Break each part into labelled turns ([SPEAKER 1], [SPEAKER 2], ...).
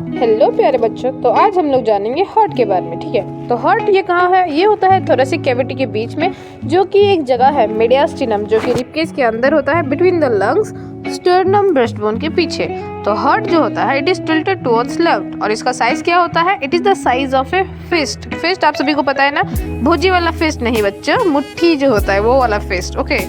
[SPEAKER 1] Hello प्यारे बच्चों, तो आज हम लोग जानेंगे हार्ट के बारे में। ठीक है, तो हार्ट ये कहाँ है? ये होता है थोरेसिक कैविटी के बीच में, जो कि एक जगह है मीडियास्टिनम, जो कि रिबकेज के अंदर होता है, between the lungs, sternum, breastbone के पीछे। तो हार्ट जो होता है it is tilted towards left, और इसका साइज क्या होता है? It is the size of a fist. Fist आप सभी को पता है ना, भुजी वाला फिस्ट नहीं बच्चों, मुट्ठी जो होता है वो वाला फिस्ट। ओके,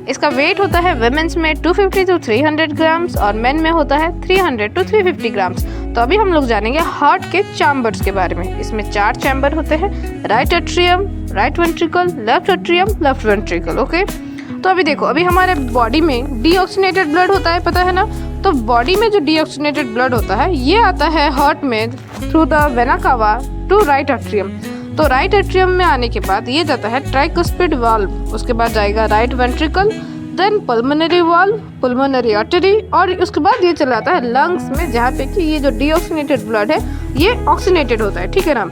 [SPEAKER 1] इसका वेट होता है वुमेन्स में 250 to 300 ग्राम्स और मेन में होता है 300 to 350 ग्राम्स। तो अभी हम लोग जानेंगे हार्ट के चैम्बर्स के बारे में। इसमें 4 चैम्बर होते हैं, right atrium, right ventricle, left atrium, left ventricle. Okay, तो अभी देखो, अभी हमारे बॉडी में डीऑक्सीनेटेड ब्लड होता है, पता है ना? तो बॉडी में जो डीऑक्सीनेटेड ब्लड होता है ये आता है हार्ट में through the vena cava to right atrium. तो राइट एट्रियम में आने के बाद ये जाता है ट्राइकुस्पिड वाल्व, उसके बाद जाएगा right ventricle, then pulmonary valve, pulmonary artery, और उसके बाद ये चला जाता है लंग्स में, जहाँ पे कि ये जो डीऑक्सीनेटेड ब्लड है ये ऑक्सीनेटेड होता है। ठीक है ना?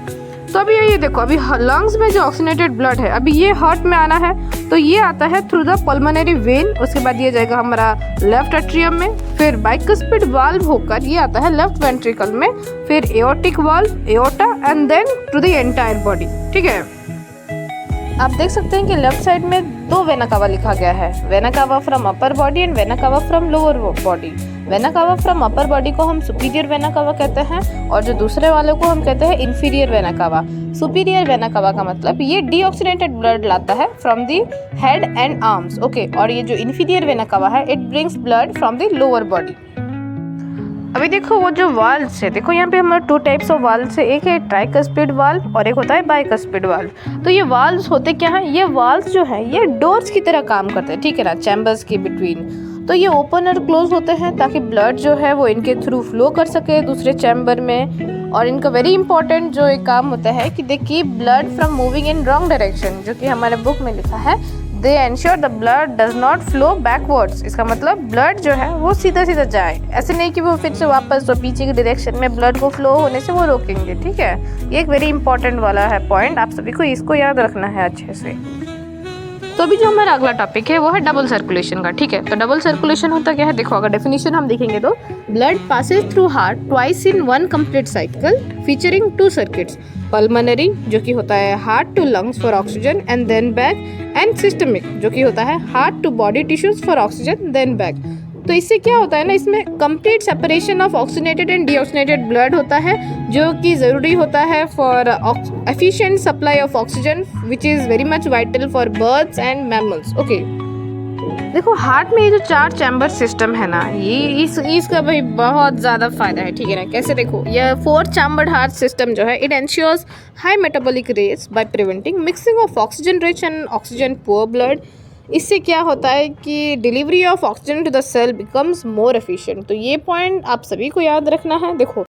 [SPEAKER 1] तो अभी ये देखो, अभी लंग्स में जो ऑक्सीनेटेड ब्लड है अभी ये हार्ट में आना है, तो ये आता है थ्रू द पल्मोनरी वेन, उसके बाद ये जाएगा हमारा लेफ्ट एट्रियम में, फिर बाइकुस्पिड वाल्व होकर ये आता है लेफ्ट वेंट्रिकल में, फिर aortic valve, aorta, and then to the entire body. ठीक है, आप देख सकते हैं कि लेफ्ट साइड में 2 वेना कावा लिखा गया है, vena cava from upper body and vena cava from lower body. Vena cava from upper body को हम सुपीरियर वेना कावा कहते हैं, और जो दूसरे वाले को हम कहते हैं inferior vena cava. Superior vena cava का मतलब ये डीऑक्सीनेटेड ब्लड लाता है from the head and arms. Okay, और ये जो इंफीरियर वेना कावा है it brings blood from the lower body. अभी देखो वो जो वाल्व्स है, देखो यहाँ पे हमारे 2 टाइप्स ऑफ वाल्व्स है, एक है ट्राइकस्पिड वाल्व और एक होता है बाइकस्पिड वाल्व। तो ये वाल्व्स होते क्या हैं? ये वाल्व्स जो है ये डोर्स की तरह काम करते हैं, ठीक है ना, चैम्बर्स के बिटवीन। तो ये ओपन और क्लोज होते हैं ताकि ब्लड जो है वो इनके थ्रू फ्लो कर सके दूसरे चैम्बर में। और इनका वेरी इंपॉर्टेंट जो एक काम होता है कि they keep blood from moving in wrong direction, जो कि हमारे बुक में लिखा है they ensure the blood does not flow backwards. इसका मतलब ब्लड जो है वो सीधा सीधा जाए, ऐसे नहीं कि वो फिर से वापस तो पीछे की डायरेक्शन में ब्लड को फ्लो होने से वो रोकेंगे। ठीक है, ये एक वेरी इंपॉर्टेंट वाला है पॉइंट, आप सभी को इसको याद रखना है अच्छे से। तो अभी जो हमारा अगला टॉपिक है वो है डबल सर्कुलेशन का। ठीक है, तो डबल सर्कुलेशन होता क्या है? देखो, अगर डेफिनेशन हम देखेंगे तो blood passes through heart twice in one complete cycle featuring 2 circuits, pulmonary जो कि होता है heart to lungs for oxygen and then back, and systemic जो कि होता है heart to body tissues for oxygen then back. तो इससे क्या होता है ना, इसमें complete separation of oxygenated and deoxygenated blood होता है, जो कि ज़रूरी होता है for efficient supply of oxygen which is very much vital for birds and mammals. Okay, देखो हार्ट में ये जो 4 चैम्बर सिस्टम है ना, ये इसका भाई बहुत ज़्यादा फायदा है। ठीक है ना? कैसे? देखो, ये 4 चैम्बर्ड हार्ट सिस्टम जो है it ensures high metabolic rates by preventing mixing of oxygen rich and oxygen poor blood. इससे क्या होता है कि delivery of oxygen to the cell becomes more efficient. तो ये पॉइंट आप सभी को याद रखना है। देखो